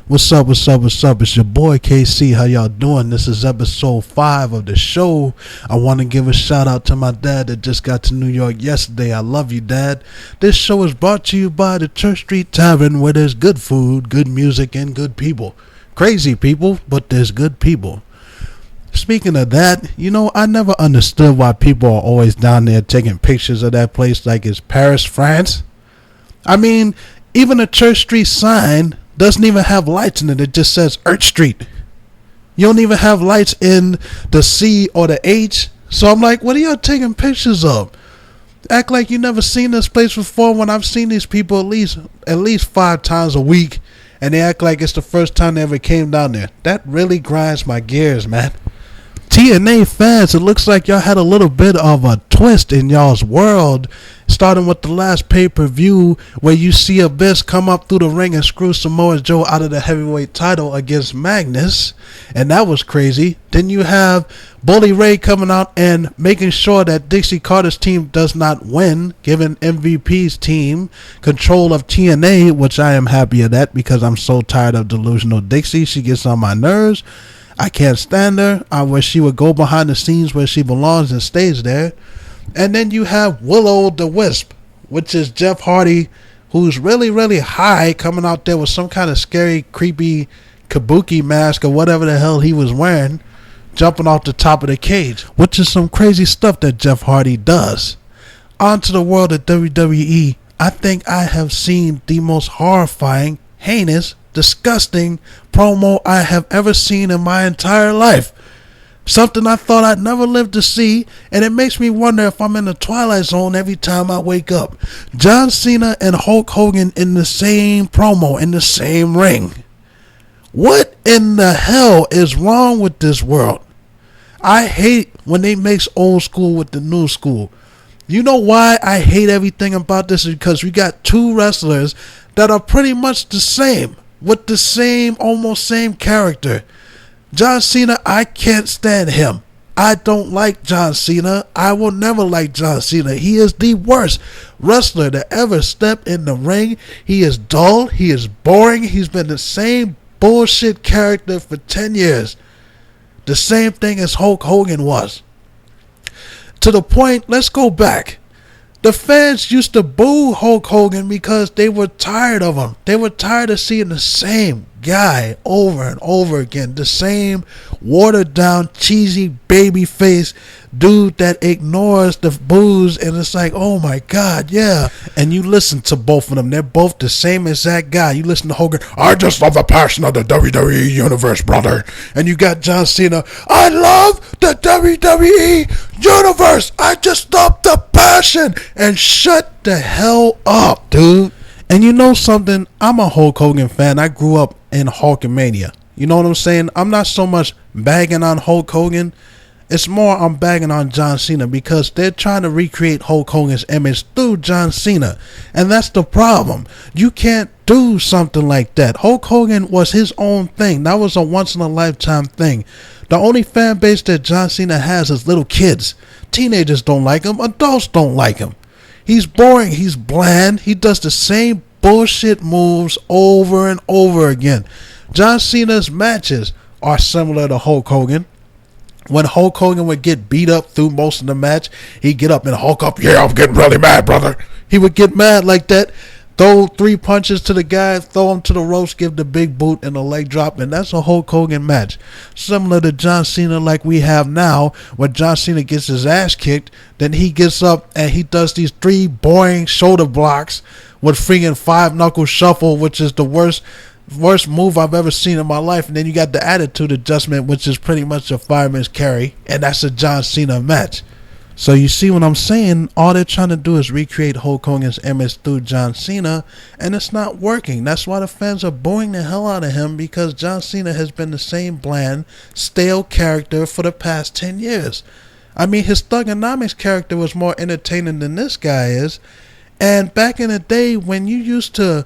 What's up, what's up, what's up? It's your boy KC. How y'all doing? This is episode 5 of the show. I want to give a shout out to my dad that just got to New York yesterday. I love you, Dad. This show is brought to you by the Church Street Tavern, where there's good food, good music, and good people. Crazy people, but there's good people. Speaking of that, I never understood why people are always down there taking pictures of that place like it's Paris, France. I mean, even a Church Street sign doesn't even have lights in it. It just says Church Street. You don't even have lights in the C or the H. So I'm like, what are y'all taking pictures of? Act like you never seen this place before, when I've seen these people at least 5 times a week, and they act like it's the first time they ever came down there. That really grinds my gears, man. TNA fans, it looks like y'all had a little bit of a twist in y'all's world, starting with the last pay-per-view where you see Abyss come up through the ring and screw Samoa Joe out of the heavyweight title against Magnus, and that was crazy. Then you have Bully Ray coming out and making sure that Dixie Carter's team does not win, giving MVP's team control of TNA, which I am happy of that because I'm so tired of delusional Dixie. She gets on my nerves. I can't stand her. I wish she would go behind the scenes where she belongs and stays there. And then you have Willow the Wisp, which is Jeff Hardy, who's really, really high, coming out there with some kind of scary, creepy kabuki mask or whatever the hell he was wearing, jumping off the top of the cage, which is some crazy stuff that Jeff Hardy does. On to the world of WWE. I think I have seen the most horrifying, heinous, disgusting promo I have ever seen in my entire life. Something I thought I'd never live to see, and it makes me wonder if I'm in the Twilight Zone every time I wake up. John Cena and Hulk Hogan in the same promo, in the same ring. What in the hell is wrong with this world? I hate when they mix old school with the new school. You know why I hate everything about this? Is because we got two wrestlers that are pretty much the same, with the same, almost same character. John Cena, I can't stand him. I don't like John Cena. I will never like John Cena. He is the worst wrestler to ever step in the ring. He is dull. He is boring. He's been the same bullshit character for 10 years. The same thing as Hulk Hogan was. To the point, let's go back. The fans used to boo Hulk Hogan because they were tired of him. They were tired of seeing the same guy over and over again. The same watered down, cheesy baby face dude that ignores the boos, and it's like, oh my God, yeah. And you listen to both of them. They're both the same exact guy. You listen to Hogan, I just love the passion of the WWE Universe, brother. And you got John Cena, I love the WWE Universe. I just love the passion. And shut the hell up, dude. And you know something? I'm a Hulk Hogan fan. I grew up in Hulkamania. You know what I'm saying? I'm not so much bagging on Hulk Hogan. It's more I'm bagging on John Cena because they're trying to recreate Hulk Hogan's image through John Cena. And that's the problem. You can't do something like that. Hulk Hogan was his own thing. That was a once-in-a-lifetime thing. The only fan base that John Cena has is little kids. Teenagers don't like him. Adults don't like him. He's boring. He's bland. He does the same bullshit moves over and over again. John Cena's matches are similar to Hulk Hogan. When Hulk Hogan would get beat up through most of the match, he'd get up and Hulk up, yeah, I'm getting really mad, brother. He would get mad like that, throw 3 punches to the guy, throw him to the ropes, give the big boot and a leg drop, and that's a Hulk Hogan match. Similar to John Cena like we have now, when John Cena gets his ass kicked, then he gets up and he does these 3 boring shoulder blocks with freaking 5-knuckle shuffle, which is the worst move I've ever seen in my life. And then you got the attitude adjustment, which is pretty much a fireman's carry, and that's a John Cena match. So you see what I'm saying? All they're trying to do is recreate Hulk Hogan's image through John Cena, and it's not working. That's why the fans are booing the hell out of him, because John Cena has been the same bland, stale character for the past 10 years. I mean, his Thugonomics character was more entertaining than this guy is. And back in the day when you used to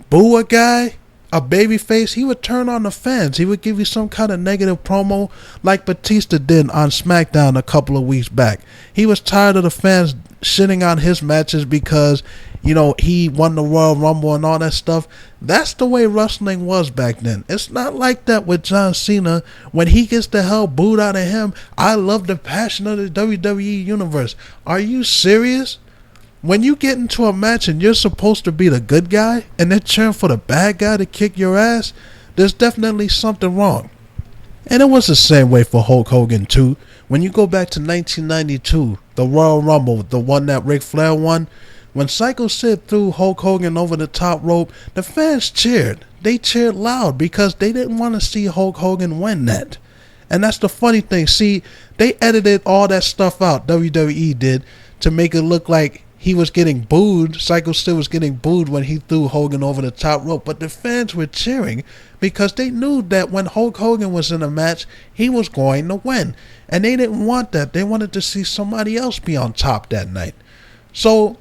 boo a guy, a babyface, he would turn on the fans. He would give you some kind of negative promo like Batista did on SmackDown a couple of weeks back. He was tired of the fans shitting on his matches because he won the Royal Rumble and all that stuff. That's the way wrestling was back then. It's not like that with John Cena. When he gets the hell booed out of him, I love the passion of the WWE Universe. Are you serious? When you get into a match and you're supposed to be the good guy and they're cheering for the bad guy to kick your ass, there's definitely something wrong. And it was the same way for Hulk Hogan too. When you go back to 1992, the Royal Rumble, the one that Ric Flair won, when Psycho Sid threw Hulk Hogan over the top rope, the fans cheered. They cheered loud because they didn't want to see Hulk Hogan win that. And that's the funny thing. See, they edited all that stuff out, WWE did, to make it look like he was getting booed. Psycho Sid was getting booed when he threw Hogan over the top rope. But the fans were cheering because they knew that when Hulk Hogan was in a match, he was going to win. And they didn't want that. They wanted to see somebody else be on top that night. So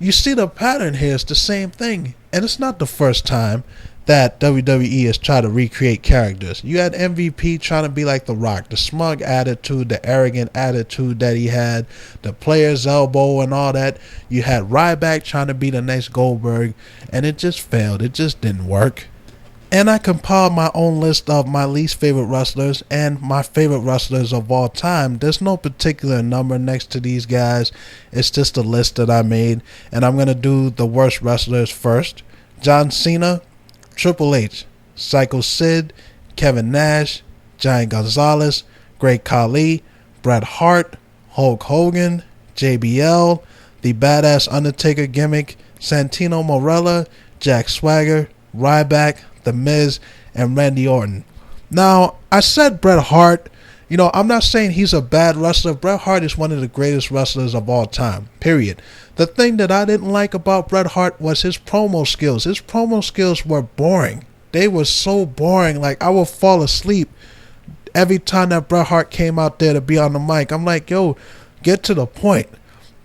you see the pattern here is the same thing. And it's not the first time that WWE has tried to recreate characters. You had MVP trying to be like The Rock, the smug attitude, the arrogant attitude that he had, the player's elbow and all that. You had Ryback trying to be the next Goldberg, and it just failed. It just didn't work. And I compiled my own list of my least favorite wrestlers and my favorite wrestlers of all time. There's no particular number next to these guys. It's just a list that I made, and I'm going to do the worst wrestlers first. John Cena, Triple H, Psycho Sid, Kevin Nash, Giant Gonzalez, Great Khali, Bret Hart, Hulk Hogan, JBL, the Badass Undertaker gimmick, Santino Marella, Jack Swagger, Ryback, The Miz, and Randy Orton. Now, I said Bret Hart. I'm not saying he's a bad wrestler. Bret Hart is one of the greatest wrestlers of all time, period. The thing that I didn't like about Bret Hart was his promo skills. His promo skills were boring. They were so boring. Like, I would fall asleep every time that Bret Hart came out there to be on the mic. I'm like, yo, get to the point.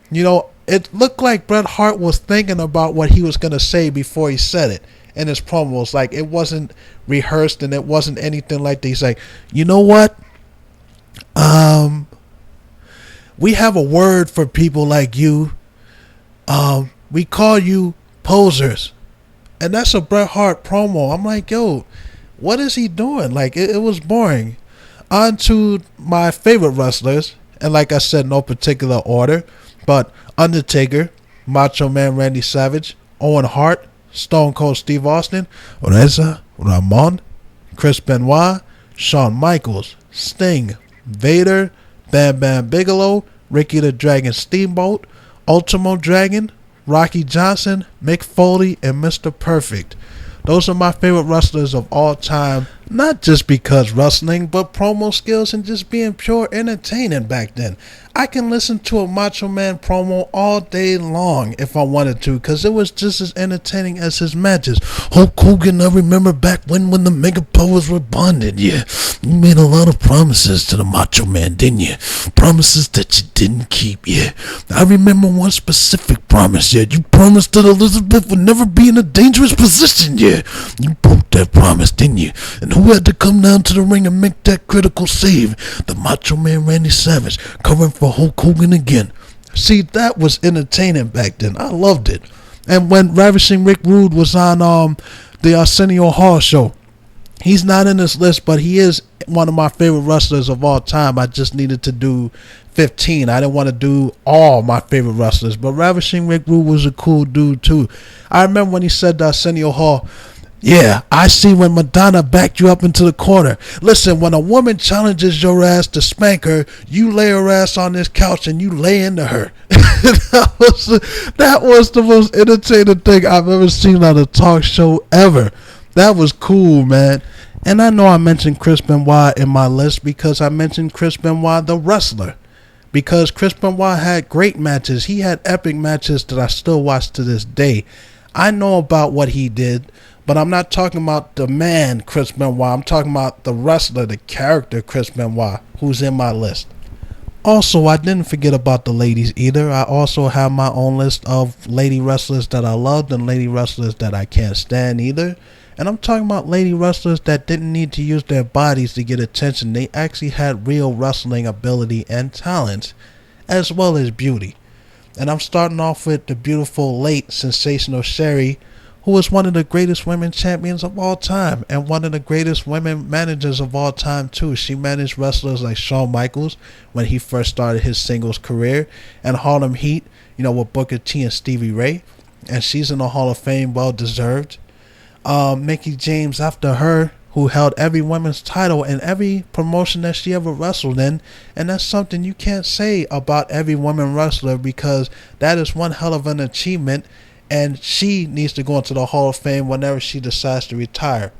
It looked like Bret Hart was thinking about what he was going to say before he said it in his promos. Like, it wasn't rehearsed and it wasn't anything like that. He's like, you know what? We have a word for people like you. We call you posers. And that's a Bret Hart promo. I'm like, yo, what is he doing? Like, it was boring. On to my favorite wrestlers. And like I said, no particular order. But Undertaker, Macho Man Randy Savage, Owen Hart, Stone Cold Steve Austin, Reza Ramon, Chris Benoit, Shawn Michaels, Sting, Vader, Bam Bam Bigelow, Ricky the Dragon Steamboat, Ultimo Dragon, Rocky Johnson, Mick Foley, and Mr. Perfect. Those are my favorite wrestlers of all time. Not just because wrestling, but promo skills and just being pure entertaining back then. I can listen to a Macho Man promo all day long if I wanted to, because it was just as entertaining as his matches. Hulk Hogan, I remember back when the Mega Powers were bonded, yeah. You made a lot of promises to the Macho Man, didn't you? Promises that you didn't keep, yeah. I remember one specific promise, yeah. You promised that Elizabeth would never be in a dangerous position, yeah. You broke that promise, didn't you? And who had to come down to the ring and make that critical save? The Macho Man Randy Savage, covering for Hulk Hogan again. See, that was entertaining back then. I loved it. And when Ravishing Rick Rude was on the Arsenio Hall show, he's not in this list, but he is one of my favorite wrestlers of all time. I just needed to do 15. I didn't want to do all my favorite wrestlers, but Ravishing Rick Rude was a cool dude too. I remember when he said to Arsenio Hall, yeah, I see when Madonna backed you up into the corner. Listen, when a woman challenges your ass to spank her, you lay her ass on this couch and you lay into her. that was the most entertaining thing I've ever seen on a talk show ever. That was cool, man. And I know I mentioned Chris Benoit in my list because I mentioned Chris Benoit, the wrestler. Because Chris Benoit had great matches. He had epic matches that I still watch to this day. I know about what he did, but I'm not talking about the man, Chris Benoit. I'm talking about the wrestler, the character, Chris Benoit, who's in my list. Also, I didn't forget about the ladies either. I also have my own list of lady wrestlers that I loved and lady wrestlers that I can't stand either. And I'm talking about lady wrestlers that didn't need to use their bodies to get attention. They actually had real wrestling ability and talent, as well as beauty. And I'm starting off with the beautiful, late, sensational Sherri, who was one of the greatest women champions of all time and one of the greatest women managers of all time too. She managed wrestlers like Shawn Michaels when he first started his singles career, and Harlem Heat, with Booker T and Stevie Ray, and she's in the Hall of Fame, well deserved. Mickie James after her, who held every women's title in every promotion that she ever wrestled in, and that's something you can't say about every woman wrestler, because that is one hell of an achievement, and she needs to go into the Hall of Fame whenever she decides to retire.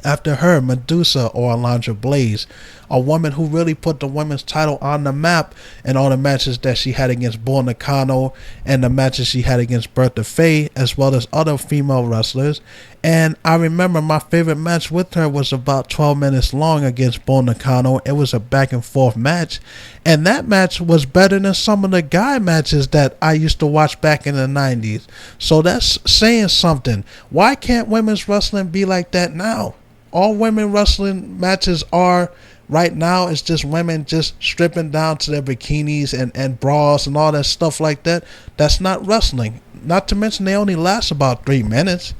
After her, Medusa or Alundra Blaze, a woman who really put the women's title on the map in all the matches that she had against Bull Nakano and the matches she had against Bertha Faye, as well as other female wrestlers. And I remember my favorite match with her was about 12 minutes long against Bull Nakano. It was a back and forth match, and that match was better than some of the guy matches that I used to watch back in the 90s. So that's saying something. Why can't women's wrestling be like that now? All women wrestling matches are right now is just women just stripping down to their bikinis and bras and all that stuff like that. That's not wrestling. Not to mention they only last about 3 minutes.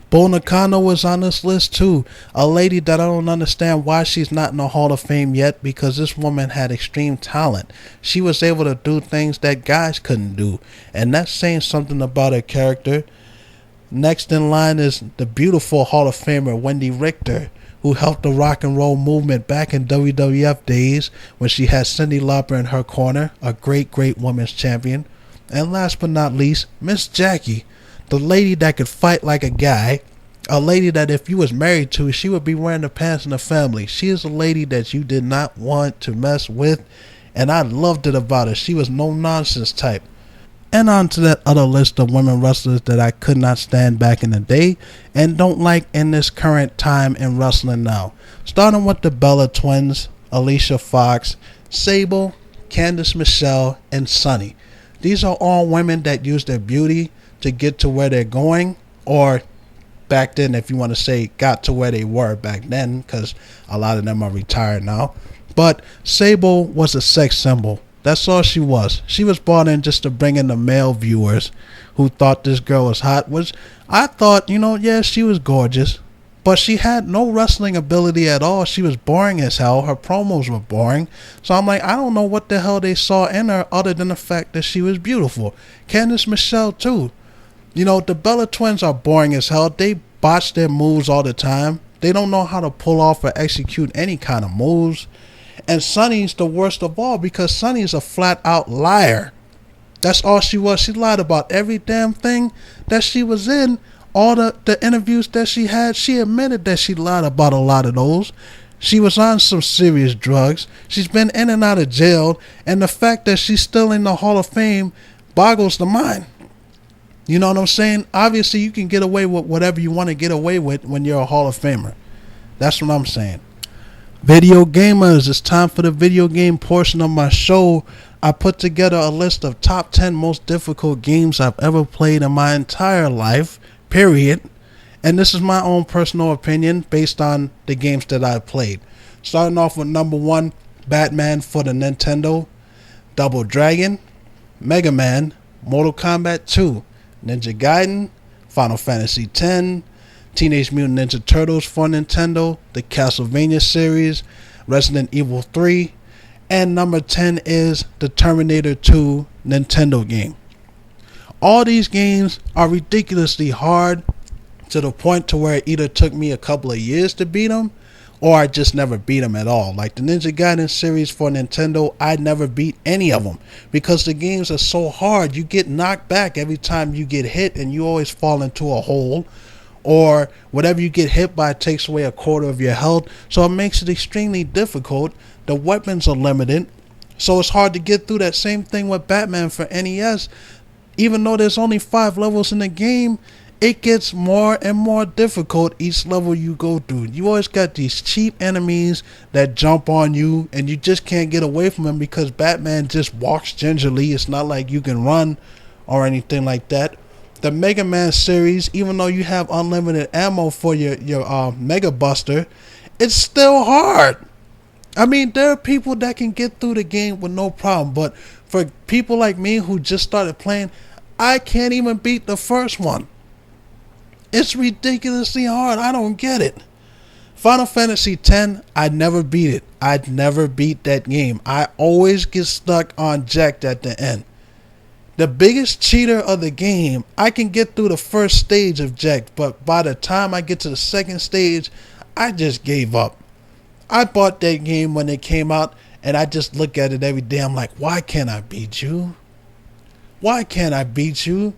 Bull Nakano was on this list too. A lady that I don't understand why she's not in the Hall of Fame yet, because this woman had extreme talent. She was able to do things that guys couldn't do, and that's saying something about her character. Next in line is the beautiful Hall of Famer Wendy Richter, who helped the rock and roll movement back in WWF days when she had Cyndi Lauper in her corner, a great women's champion. And last but not least, Miss Jackie, the lady that could fight like a guy, a lady that if you was married to, she would be wearing the pants in the family. She is a lady that you did not want to mess with, and I loved it about her. She was no nonsense type. And on to that other list of women wrestlers that I could not stand back in the day and don't like in this current time in wrestling now. Starting with the Bella Twins, Alicia Fox, Sable, Candice Michelle, and Sunny. These are all women that use their beauty to get to where they're going, or back then, if you want to say, got to where they were back then, because a lot of them are retired now. But Sable was a sex symbol. That's all she was. She was brought in just to bring in the male viewers who thought this girl was hot, which I thought, yeah, she was gorgeous, but she had no wrestling ability at all. She was boring as hell. Her promos were boring. So I'm like, I don't know what the hell they saw in her other than the fact that she was beautiful. Candice Michelle too. The Bella Twins are boring as hell. They botch their moves all the time. They don't know how to pull off or execute any kind of moves. And Sunny's the worst of all, because Sunny's a flat out liar. That's all she was. She lied about every damn thing that she was in. All the interviews that she had, she admitted that she lied about a lot of those. She was on some serious drugs. She's been in and out of jail. And the fact that she's still in the Hall of Fame boggles the mind. You know what I'm saying? Obviously, you can get away with whatever you want to get away with when you're a Hall of Famer. That's what I'm saying. Video gamers, it's time for the video game portion of my show. I put together a list of top 10 most difficult games I've ever played in my entire life, period. And this is my own personal opinion based on the games that I've played. Starting off with number 1, Batman for the Nintendo, Double Dragon, Mega Man, Mortal Kombat 2, Ninja Gaiden, Final Fantasy X, Teenage Mutant Ninja Turtles for Nintendo, the Castlevania series, Resident Evil 3, and number 10 is the Terminator 2 Nintendo game. All these games are ridiculously hard to the point to where it either took me a couple of years to beat them, or I just never beat them at all. Like the Ninja Gaiden series for Nintendo, I never beat any of them because the games are so hard. You get knocked back every time you get hit, and you always fall into a hole, or whatever you get hit by takes away a quarter of your health, so it makes it extremely difficult. The weapons are limited, so it's hard to get through. That same thing with Batman for NES. Even though there's only 5 levels in the game, it gets more and more difficult each level you go through. You always got these cheap enemies that jump on you, and you just can't get away from them because Batman just walks gingerly. It's not like you can run or anything like that. The Mega Man series, even though you have unlimited ammo for your Mega Buster, it's still hard. I mean, there are people that can get through the game with no problem, but For people like me who just started playing, I can't even beat the first one. It's ridiculously hard. I don't get it. Final Fantasy X, I never beat it. I'd never beat that game. I always get stuck on Jecht at the end. The biggest cheater of the game, I can get through the first stage of Jecht, but by the time I get to the second stage, I just gave up. I bought that game when it came out, and I just look at it every day. I'm like, why can't I beat you? Why can't I beat you?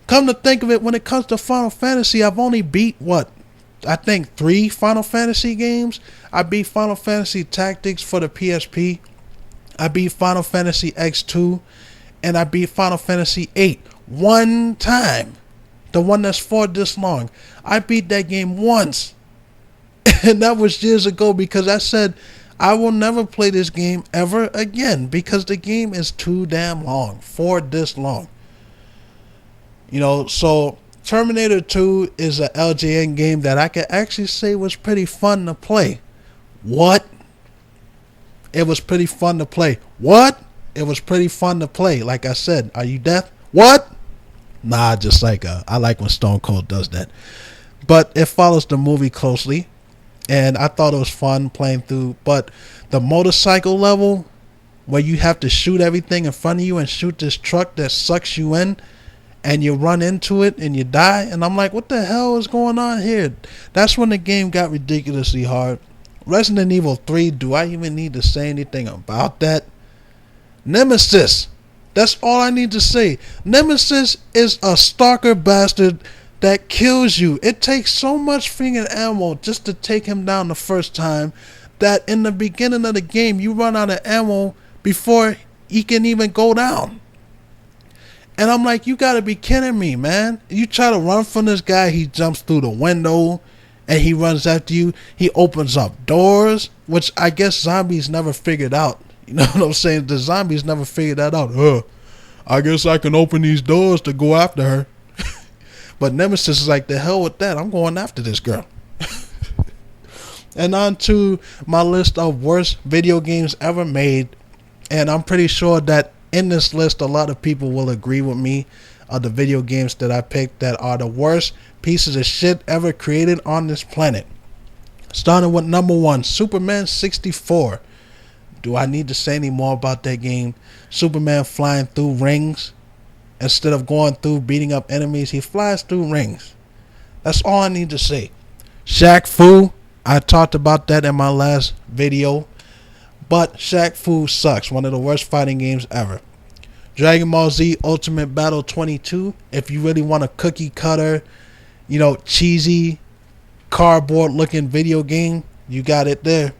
Come to think of it, when it comes to Final Fantasy, I've only beat, I think 3 Final Fantasy games. I beat Final Fantasy Tactics for the PSP. I beat Final Fantasy X2. And I beat Final Fantasy 8 one time. The one that's 4 this long. I beat that game once. And that was years ago because I said I will never play this game ever again because the game is too damn long. 4 this long. You know, so Terminator 2 is a LJN game that I can actually say was pretty fun to play. What? It was pretty fun to play. What? It was pretty fun to play. Like I said, are you deaf? What? Nah, just like I like when Stone Cold does that. But it follows the movie closely, and I thought it was fun playing through. But the motorcycle level, where you have to shoot everything in front of you and shoot this truck that sucks you in, and you run into it and you die, and I'm like, what the hell is going on here? That's when the game got ridiculously hard. Resident Evil 3, do I even need to say anything about that? Nemesis. That's all I need to say. Nemesis is a stalker bastard that kills you. It takes so much freaking ammo just to take him down the first time that in the beginning of the game you run out of ammo before he can even go down. And I'm like, you gotta be kidding me, man. You try to run from this guy, he jumps through the window and he runs after you. He opens up doors, which I guess zombies never figured out. You know what I'm saying? The zombies never figured that out. I guess I can open these doors to go after her. But Nemesis is like, the hell with that. I'm going after this girl. And on to my list of worst video games ever made. And I'm pretty sure that in this list, a lot of people will agree with me of the video games that I picked that are the worst pieces of shit ever created on this planet. Starting with number 1, Superman 64. Do I need to say any more about that game? Superman flying through rings. Instead of going through beating up enemies, he flies through rings. That's all I need to say. Shaq Fu. I talked about that in my last video. But Shaq Fu sucks. One of the worst fighting games ever. Dragon Ball Z Ultimate Battle 22. If you really want a cookie cutter, cheesy, cardboard looking video game, you got it there.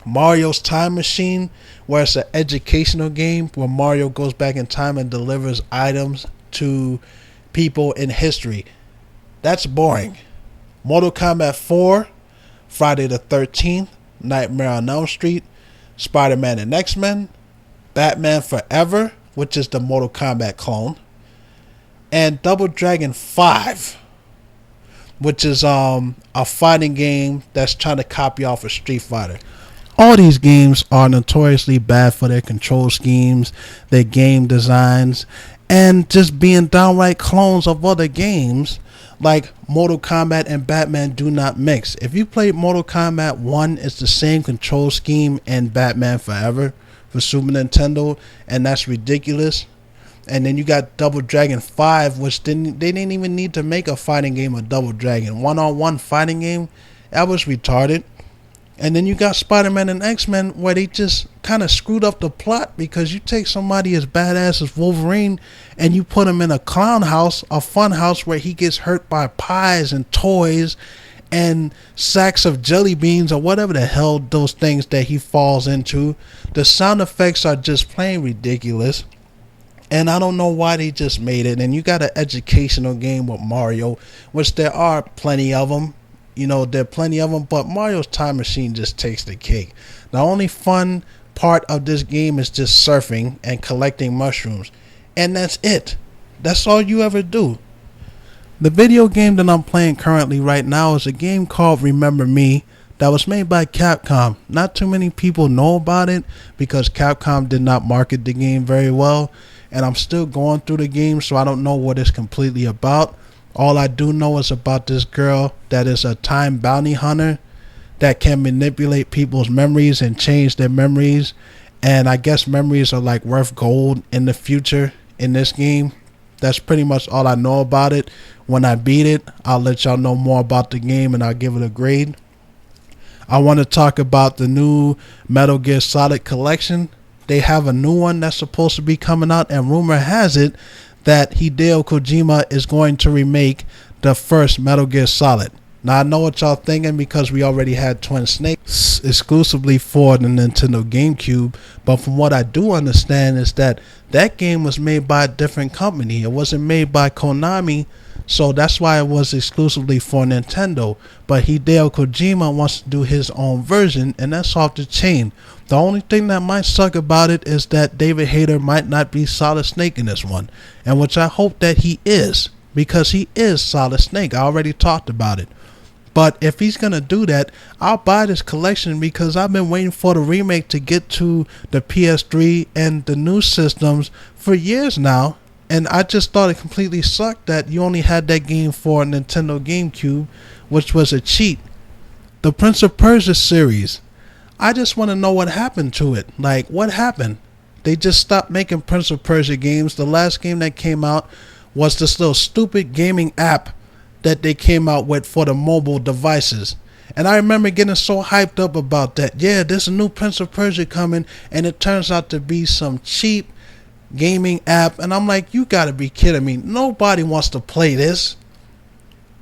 Mario's Time Machine, where it's an educational game where Mario goes back in time and delivers items to people in history. That's boring. Mortal Kombat 4, Friday the 13th, Nightmare on Elm Street, Spider-Man and X-Men, Batman Forever, which is the Mortal Kombat clone, and Double Dragon 5, which is a fighting game that's trying to copy off of Street Fighter. All these games are notoriously bad for their control schemes, their game designs, and just being downright clones of other games like Mortal Kombat and Batman do not mix. If you played Mortal Kombat 1, it's the same control scheme in Batman Forever for Super Nintendo, and that's ridiculous. And then you got Double Dragon 5, which they didn't even need to make a fighting game of Double Dragon. One-on-one fighting game, that was retarded. And then you got Spider-Man and X-Men, where they just kind of screwed up the plot because you take somebody as badass as Wolverine and you put him in a clown house, a fun house where he gets hurt by pies and toys and sacks of jelly beans or whatever the hell those things that he falls into. The sound effects are just plain ridiculous. And I don't know why they just made it. And you got an educational game with Mario, which there are plenty of them. There are plenty of them, but Mario's Time Machine just takes the cake. The only fun part of this game is just surfing and collecting mushrooms. And that's it. That's all you ever do. The video game that I'm playing currently right now is a game called Remember Me. that was made by Capcom. Not too many people know about it because Capcom did not market the game very well, and I'm still going through the game, so I don't know what it's completely about. All I do know is about this girl that is a time bounty hunter that can manipulate people's memories and change their memories, and I guess memories are like worth gold in the future in this game. That's pretty much all I know about it. When I beat it, I'll let y'all know more about the game and I'll give it a grade. I want to talk about the new Metal Gear Solid collection. They have a new one that's supposed to be coming out, and rumor has it that Hideo Kojima is going to remake the first Metal Gear Solid. Now I know what y'all thinking because we already had Twin Snakes exclusively for the Nintendo GameCube, but from what I do understand is that that game was made by a different company. It wasn't made by Konami, so that's why it was exclusively for Nintendo. But Hideo Kojima wants to do his own version, and that's off the chain. The only thing that might suck about it is that David Hayter might not be Solid Snake in this one, and which I hope that he is, because he is Solid Snake. I already talked about it. But if he's going to do that, I'll buy this collection because I've been waiting for the remake to get to the PS3 and the new systems for years now. And I just thought it completely sucked that you only had that game for Nintendo GameCube, which was a cheat. The Prince of Persia series, I just want to know what happened to it. Like, what happened? They just stopped making Prince of Persia games. The last game that came out was this little stupid gaming app that they came out with for the mobile devices. And I remember getting so hyped up about that. Yeah, there's a new Prince of Persia coming, and it turns out to be some cheap gaming app. And I'm like, you gotta be kidding me. Nobody wants to play this.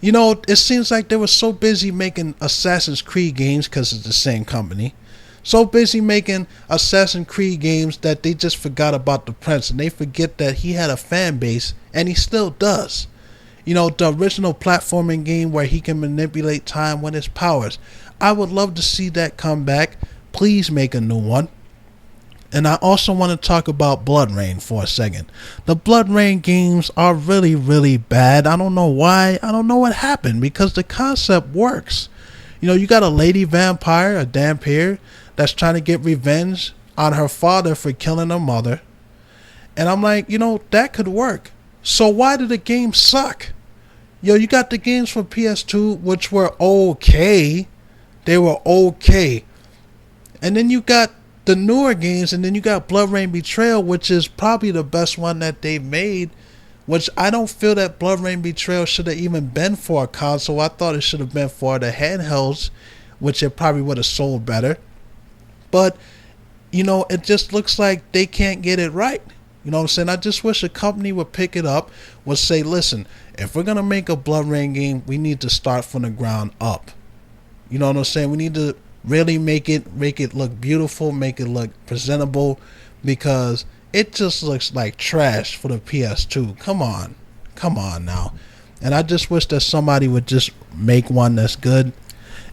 You know, it seems like they were so busy making Assassin's Creed games, because it's the same company. So busy making Assassin's Creed games that they just forgot about the Prince. And they forget that he had a fan base, and he still does. You know, the original platforming game where he can manipulate time with his powers. I would love to see that come back. Please make a new one. And I also want to talk about Blood Rain for a second. The Blood Rain games are really, really bad. I don't know why. I don't know what happened, because the concept works. You know, you got a lady vampire, a Dhampir, that's trying to get revenge on her father for killing her mother. And I'm like, you know, that could work. So why did the game suck? Yo, you got the games for PS2, which were okay. They were okay. And then you got the newer games, and then you got Blood Rain Betrayal, which is probably the best one that they've made, which I don't feel that Blood Rain Betrayal should have even been for a console. I thought it should have been for the handhelds, which it probably would have sold better. But, you know, it just looks like they can't get it right. You know what I'm saying? I just wish a company would pick it up, would say, listen, if we're going to make a Blood Rain game, we need to start from the ground up. You know what I'm saying? We need to really make it look beautiful, make it look presentable, because it just looks like trash for the PS2. Come on now. And I just wish that somebody would just make one that's good.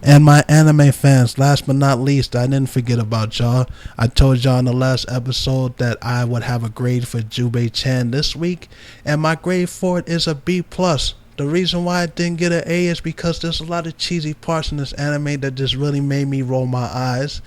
And my anime fans, last but not least, I didn't forget about y'all. I told y'all in the last episode that I would have a grade for Jubei-chan this week, and my grade for it is a B+. The reason why I didn't get an A is because there's a lot of cheesy parts in this anime that just really made me roll my eyes.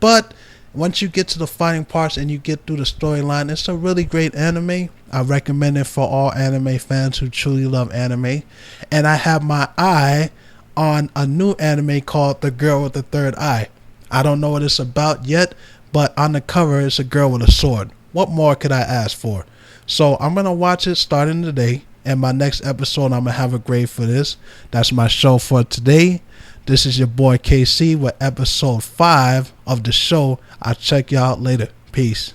But once you get to the fighting parts and you get through the storyline, it's a really great anime. I recommend it for all anime fans who truly love anime. And I have my eye on a new anime called The Girl with the Third Eye. I don't know what it's about yet, but on the cover it's a girl with a sword. What more could I ask for? So I'm going to watch it starting today, and my next episode I'm going to have a grade for this. That's my show for today. This is your boy KC with episode 5 of the show. I'll check y'all out later. Peace.